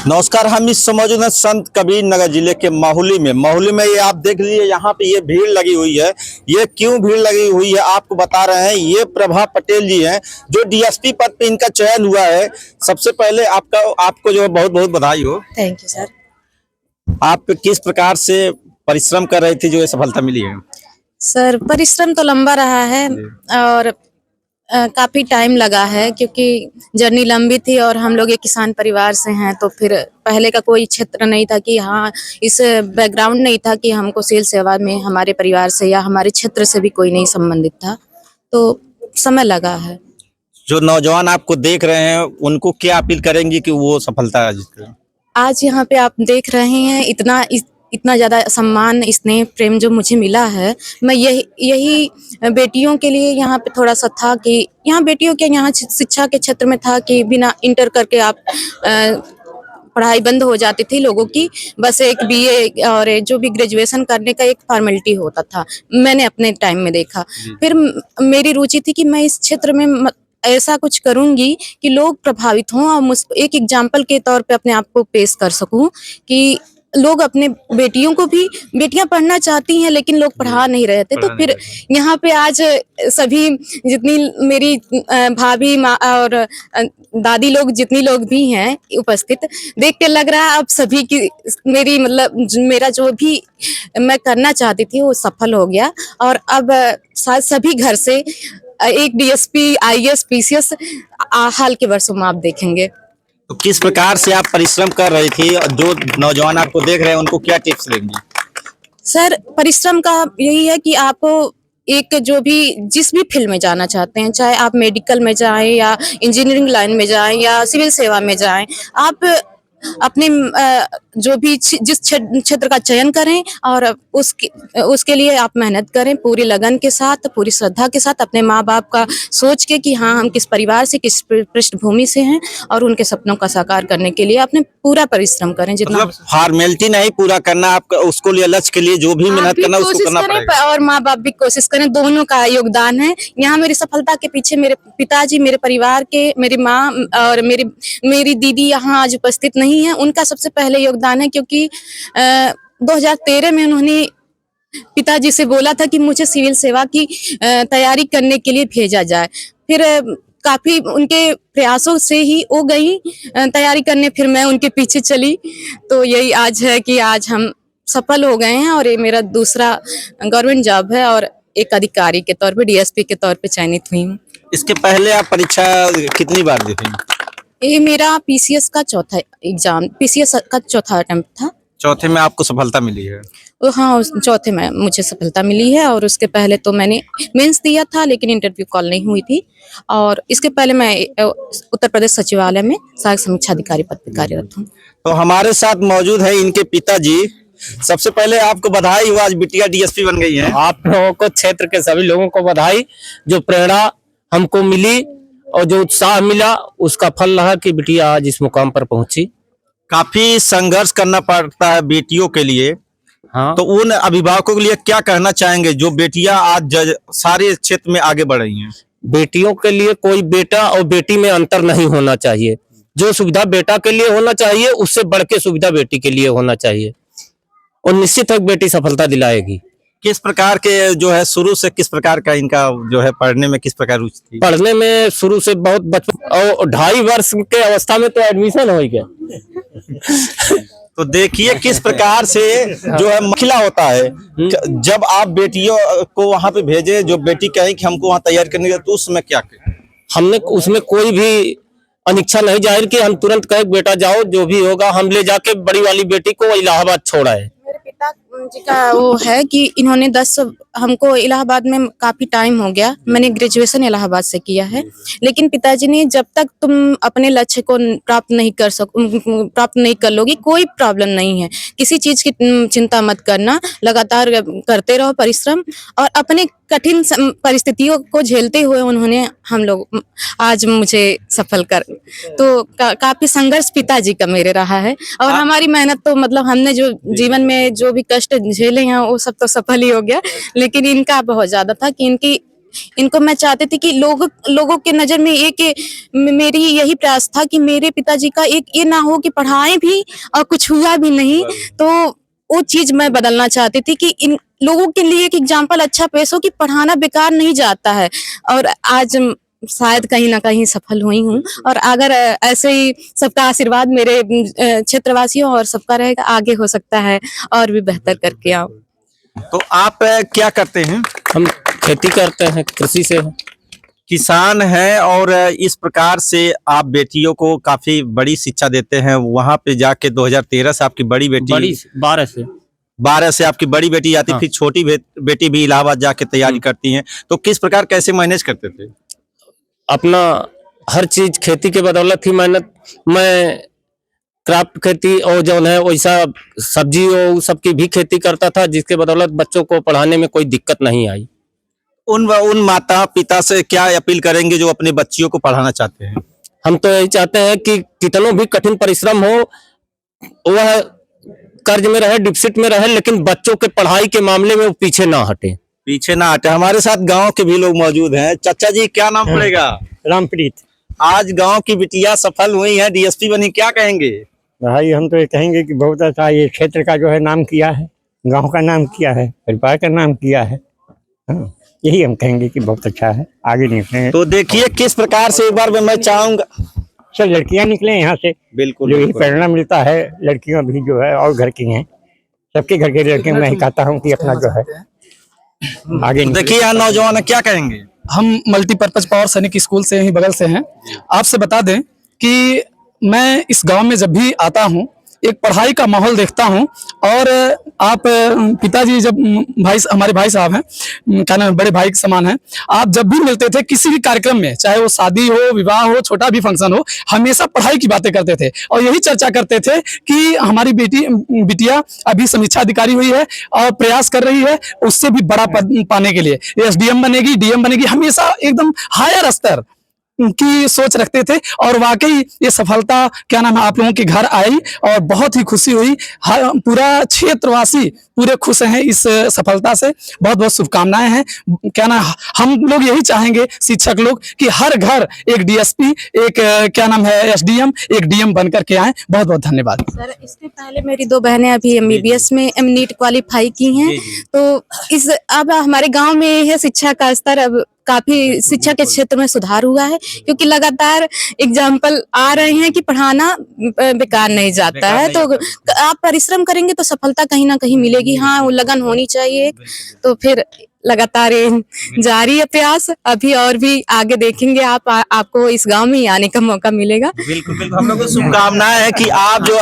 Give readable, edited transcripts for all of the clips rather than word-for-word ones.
नमस्कार। हम इस समय मौजूद हैं संत कबीर नगर जिले के माहुली में ये आप देख लीजिए, यहाँ पे ये भीड़ लगी हुई है। ये क्यों भीड़ लगी हुई है आपको बता रहे हैं। ये प्रभा पटेल जी हैं जो डीएसपी पद पे इनका चयन हुआ है। सबसे पहले आपको जो है बहुत बहुत बधाई हो। Thank you sir. आप किस प्रकार से परिश्रम कर रही थी जो ये सफलता मिली है? सर परिश्रम तो लंबा रहा है और काफी टाइम लगा है, क्योंकि जर्नी लंबी थी और हम लोग एक किसान परिवार से हैं, तो फिर पहले का कोई क्षेत्र नहीं था कि हाँ, इस बैकग्राउंड नहीं था कि हमको सिविल सेवा में हमारे परिवार से या हमारे क्षेत्र से भी कोई नहीं संबंधित था, तो समय लगा है। जो नौजवान आपको देख रहे हैं उनको क्या अपील करेंगी कि वो सफलता अर्जित करें? आज यहाँ पे आप देख रहे हैं इतना ज्यादा सम्मान, स्नेह, प्रेम जो मुझे मिला है, मैं यही बेटियों के लिए यहाँ पे थोड़ा सा था कि यहाँ बेटियों के यहाँ शिक्षा के क्षेत्र में था कि बिना इंटर करके आप पढ़ाई बंद हो जाती थी लोगों की। बस एक बीए और जो भी ग्रेजुएशन करने का एक फॉर्मेलिटी होता था, मैंने अपने टाइम में देखा। फिर मेरी रुचि थी कि मैं इस क्षेत्र में ऐसा कुछ करूंगी कि लोग प्रभावित हों और एक एग्जाम्पल के तौर पे अपने आप को पेश कर सकूं कि लोग अपने बेटियों को भी, बेटियां पढ़ना चाहती हैं लेकिन लोग पढ़ा नहीं रहे थे, तो फिर यहाँ पे आज सभी जितनी मेरी भाभी माँ और दादी लोग, जितनी लोग भी हैं उपस्थित, देख के लग रहा है अब सभी की मेरी मेरा जो भी मैं करना चाहती थी वो सफल हो गया। और अब शायद सभी घर से एक डीएसपी, आईएएस, पीसीएस हाल के वर्षों में आप देखेंगे। तो किस प्रकार से आप परिश्रम कर रही थी और जो नौजवान आपको देख रहे हैं उनको क्या टिप्स देंगी? सर परिश्रम का यही है कि आपको एक जो भी जिस भी फील्ड में जाना चाहते हैं, चाहे आप मेडिकल में जाएं या इंजीनियरिंग लाइन में जाएं या सिविल सेवा में जाएं, आप अपने जो भी जिस क्षेत्र का चयन करें और उसके लिए आप मेहनत करें पूरी लगन के साथ, पूरी श्रद्धा के साथ, अपने माँ बाप का सोच के कि हाँ, हम किस परिवार से, किस पृष्ठभूमि से हैं, और उनके सपनों का साकार करने के लिए अपने पूरा परिश्रम करें। जितना मतलब फॉर्मेलिटी नहीं पूरा करना, आपका उसको लिए लक्ष्य के लिए जो भी मेहनत करना उसको करना पड़ेगा, और माँ बाप भी कोशिश करें, दोनों का योगदान है। यहाँ मेरी सफलता के पीछे मेरे पिताजी, मेरे परिवार के, मेरी माँ और मेरी दीदी यहाँ आज उपस्थित नहीं है, उनका सबसे पहले योगदान है, क्योंकि 2013 में उन्होंने पिताजी से बोला था कि मुझे सिविल सेवा की तैयारी करने के लिए भेजा जाए। फिर काफी उनके प्रयासों से ही वो गई तैयारी करने, फिर मैं उनके पीछे चली, तो यही आज है कि आज हम सफल हो गए हैं और ये मेरा दूसरा गवर्नमेंट जॉब है और एक अधिकारी के तौर पे, डीएसपी के तौर पे चयनित हुई हूँ। इसके पहले आप परीक्षा कितनी बार दी थी? ये मेरा पीसीएस का चौथा एग्जाम, पीसीएस का चौथा अटेम्प्ट था। चौथे में आपको सफलता मिली है? हाँ, चौथे में मुझे सफलता मिली है, और उसके पहले तो मैंने मेंस दिया था लेकिन इंटरव्यू कॉल नहीं हुई थी, और इसके पहले मैं उत्तर प्रदेश सचिवालय में सहायक समीक्षा अधिकारी पद पर कार्यरत हूँ। तो हमारे साथ मौजूद है इनके पिताजी। सबसे पहले आपको बधाई हो, आज बिटिया डीएसपी बन गई है। आप लोगों को, क्षेत्र के सभी लोगों को बधाई। जो प्रेरणा हमको मिली और जो उत्साह मिला उसका फल रहा कि बिटिया आज इस मुकाम पर पहुंची। काफी संघर्ष करना पड़ता है बेटियों के लिए। हाँ, तो उन अभिभावकों के लिए क्या कहना चाहेंगे जो बेटियां आज सारे क्षेत्र में आगे बढ़ रही हैं? बेटियों के लिए कोई बेटा और बेटी में अंतर नहीं होना चाहिए। जो सुविधा बेटा के लिए होना चाहिए उससे बढ़ के सुविधा बेटी के लिए होना चाहिए, और निश्चित है बेटी सफलता दिलाएगी। किस प्रकार के जो है शुरू से किस प्रकार का इनका जो है पढ़ने में किस प्रकार रुचि थी? पढ़ने में शुरू से बहुत बचपन, और 2.5 वर्ष के अवस्था में तो एडमिशन हो गया। तो देखिए किस प्रकार से जो है महिला होता है, जब आप बेटियों को वहां पे भेजे, जो बेटी कहे कि हमको वहां तैयार करने के, तो उस समय क्या करें? हमने उसमें कोई भी अनिच्छा नहीं जाहिर की। हम तुरंत कहे बेटा जाओ, जो भी होगा। हम ले जाके बड़ी वाली बेटी को इलाहाबाद छोड़ा है। मेरे पिता जी का वो है कि इन्होंने हमको इलाहाबाद में काफी टाइम हो गया, मैंने ग्रेजुएशन इलाहाबाद से किया है, लेकिन पिताजी ने जब तक तुम अपने लक्ष्य को प्राप्त नहीं कर लोगी, कोई प्रॉब्लम नहीं है, किसी चीज की चिंता मत करना, लगातार करते रहो परिश्रम, और अपने कठिन परिस्थितियों को झेलते हुए उन्होंने आज मुझे सफल कर, तो काफी संघर्ष पिताजी का मेरे रहा है, और हमारी मेहनत तो हमने जो जीवन में जो भी कष्ट झेले हैं वो सब तो सफल ही हो गया, लेकिन इनका बहुत ज्यादा था कि इनकी इनको मैं चाहती थी कि लोगों के नज़र में ये कि मेरी यही प्रयास था कि मेरे पिताजी का एक ये ना हो कि पढ़ाएं भी और कुछ हुआ भी नहीं। तो वो चीज़ मैं बदलना चाहती थी कि इन लोगों के लिए एक एग्जाम्पल अच्छा पेश हो कि पढ़ाना बेकार नहीं जाता है। और आज शायद कहीं ना कहीं सफल हुई हूँ। और अगर ऐसे ही सबका आशीर्वाद मेरे क्षेत्रवासियों और सबका रहेगा, आगे हो सकता है और भी बेहतर करके आओ। तो आप क्या करते हैं? हम खेती करते हैं, कृषि से हैं। किसान हैं और इस प्रकार से आप बेटियों को काफी बड़ी शिक्षा देते हैं। वहां पे जाके 2013 से आपकी बड़ी बेटी 12 से आपकी बड़ी बेटी जाती, हाँ। फिर छोटी बेटी भी इलाहाबाद जाके तैयारी करती हैं। तो किस प्रकार कैसे मैनेज करते थे? अपना हर चीज खेती के बदौलत ही मेहनत, मैं क्राफ्ट खेती और जो है वैसा सब्जी और सबकी भी खेती करता था, जिसके बदौलत बच्चों को पढ़ाने में कोई दिक्कत नहीं आई। उन माता पिता से क्या अपील करेंगे जो अपने बच्चियों को पढ़ाना चाहते हैं? हम तो यही चाहते हैं कि कितनों भी कठिन परिश्रम हो, वह कर्ज में रहे, डिफिसिट में रहे, लेकिन बच्चों के पढ़ाई के मामले में वो पीछे ना हटे। पीछे ना हटे। हमारे साथ गांव के भी लोग मौजूद हैं। चाचा जी, क्या नाम पड़ेगा? रामप्रीत। आज गांव की बिटिया सफल हुई है, डीएसपी बनी, क्या कहेंगे? भाई हम तो ये कहेंगे कि बहुत अच्छा ये क्षेत्र का जो है नाम किया है, गांव का नाम किया है, परिवार का नाम किया है। हाँ, यही हम कहेंगे कि बहुत अच्छा है, आगे निकलेंगे। तो देखिए किस प्रकार से, एक बार मैं चाहूंगा सब लड़कियां निकले यहाँ से, बिल्कुल जो यही प्रेरणा मिलता है। लड़कियां भी जो है और घर की हैं, सबके घर के लड़कियों मैं ही कहता हूँ कि अपना जो है आगे देखिए यहाँ नौजवान क्या कहेंगे? हम मल्टीपर्पज पावर सैनिक स्कूल से ही बगल से हैं। आपसे बता दें कि मैं इस गांव में जब भी आता हूं, एक पढ़ाई का माहौल देखता हूं। और आप पिताजी जब हमारे भाई साहब हैं, क्या नाम है, बड़े भाई के समान हैं। आप जब भी मिलते थे किसी भी कार्यक्रम में, चाहे वो शादी हो, विवाह हो, छोटा भी फंक्शन हो, हमेशा पढ़ाई की बातें करते थे और यही चर्चा करते थे कि हमारी बिटिया अभी समीक्षा अधिकारी हुई है और प्रयास कर रही है उससे भी बड़ा पद पाने के लिए, एसडीएम बनेगी, डीएम बनेगी। हमेशा एकदम हायर स्तर की सोच रखते थे और वाकई ये सफलता क्या नाम है आप लोगों के घर आई और बहुत ही खुशी हुई। पूरा क्षेत्रवासी पूरे खुश हैं इस सफलता से। बहुत बहुत शुभकामनाएं हैं। क्या नाम, हम लोग यही चाहेंगे शिक्षक लोग कि हर घर एक डीएसपी, एक क्या नाम है एसडीएम, एक डीएम बनकर के आए। बहुत बहुत धन्यवाद सर। इसके पहले मेरी 2 बहनें अभी एमबीबीएस में नीट क्वालिफाई की हैं। तो इस अब हमारे गांव में है शिक्षा का स्तर अब काफी शिक्षा के क्षेत्र में सुधार हुआ है, क्योंकि लगातार एग्जाम्पल आ रहे हैं कि पढ़ाना बेकार नहीं जाता है। तो आप परिश्रम करेंगे तो सफलता कहीं ना कहीं मिलेगी। हाँ, वो लगन होनी चाहिए। तो फिर लगातार जारी है प्रयास, अभी और भी आगे देखेंगे। आपको इस गांव में ही आने का मौका मिलेगा। बिल्कुल बिल्कुल, हम लोग को शुभकामनाएं है कि आप जो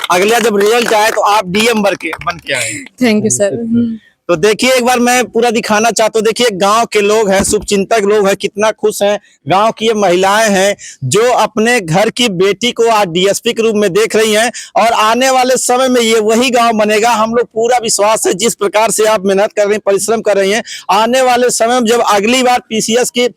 अगला जब रिजल्ट आए तो आप डीएम बन के आए। Thank you sir. तो देखिए एक बार मैं पूरा दिखाना चाहता हूँ। देखिए गांव के लोग हैं, शुभचिंतक लोग हैं, कितना खुश हैं। गांव की ये महिलाएं हैं जो अपने घर की बेटी को आज डीएसपी के रूप में देख रही हैं और आने वाले समय में ये वही गांव बनेगा। हम लोग पूरा विश्वास है, जिस प्रकार से आप मेहनत कर रही हैं, परिश्रम कर रही हैं, आने वाले समय में जब अगली बार पीसीएस की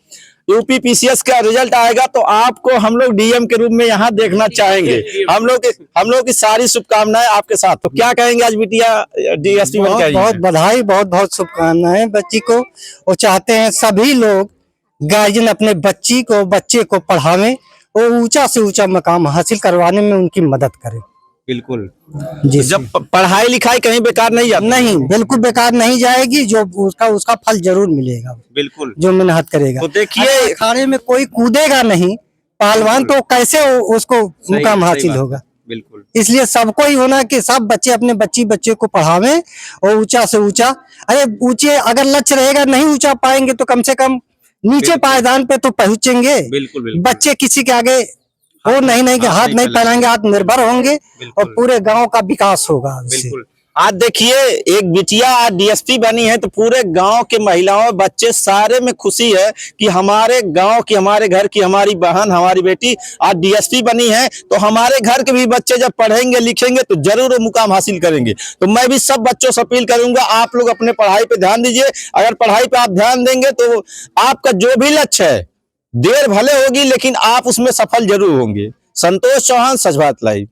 यूपी पीसीएस का रिजल्ट आएगा तो आपको हम लोग डीएम के रूप में यहाँ देखना चाहेंगे। हम लोग की सारी शुभकामनाएं आपके साथ। तो क्या कहेंगे, आज बिटिया डीएसपी बन के आई है? बहुत बधाई, बहुत बहुत शुभकामनाएं बच्ची को। वो चाहते हैं सभी लोग गार्जियन अपने बच्चे को पढ़ावें और ऊंचा से ऊंचा मकाम हासिल करवाने में उनकी मदद करें। बिल्कुल जी, जब पढ़ाई लिखाई कहीं बेकार नहीं जाती। नहीं, बिल्कुल बेकार नहीं जाएगी। जो उसका फल जरूर मिलेगा, बिल्कुल जो मेहनत करेगा। तो देखिए अखाड़े में कोई कूदेगा नहीं पहलवान, तो कैसे उसको मुकाम हासिल होगा। बिल्कुल, इसलिए सबको ही होना कि सब बच्चे अपने बच्चे को पढ़ावें और ऊंचा से ऊंचा। अरे ऊंचे अगर लक्ष्य रहेगा, नहीं ऊंचा पाएंगे तो कम से कम नीचे पायदान पे तो पहुंचेंगे। बिल्कुल बच्चे किसी के आगे वो नहीं कि हाथ नहीं फैलाएंगे, आत्मनिर्भर होंगे और पूरे गांव का विकास होगा। बिल्कुल। आज देखिए एक बिटिया आज डीएसपी बनी है तो पूरे गांव के महिलाओं बच्चे सारे में खुशी है कि हमारे गांव की, हमारे घर की, हमारी बहन, हमारी बेटी आज डीएसपी बनी है। तो हमारे घर के भी बच्चे जब पढ़ेंगे लिखेंगे तो जरूर वो मुकाम हासिल करेंगे। तो मैं भी सब बच्चों से अपील करूंगा, आप लोग अपने पढ़ाई पे ध्यान दीजिए। अगर पढ़ाई पे आप ध्यान देंगे तो आपका जो भी लक्ष्य है, देर भले होगी लेकिन आप उसमें सफल जरूर होंगे। संतोष चौहान, सच बात लाइव।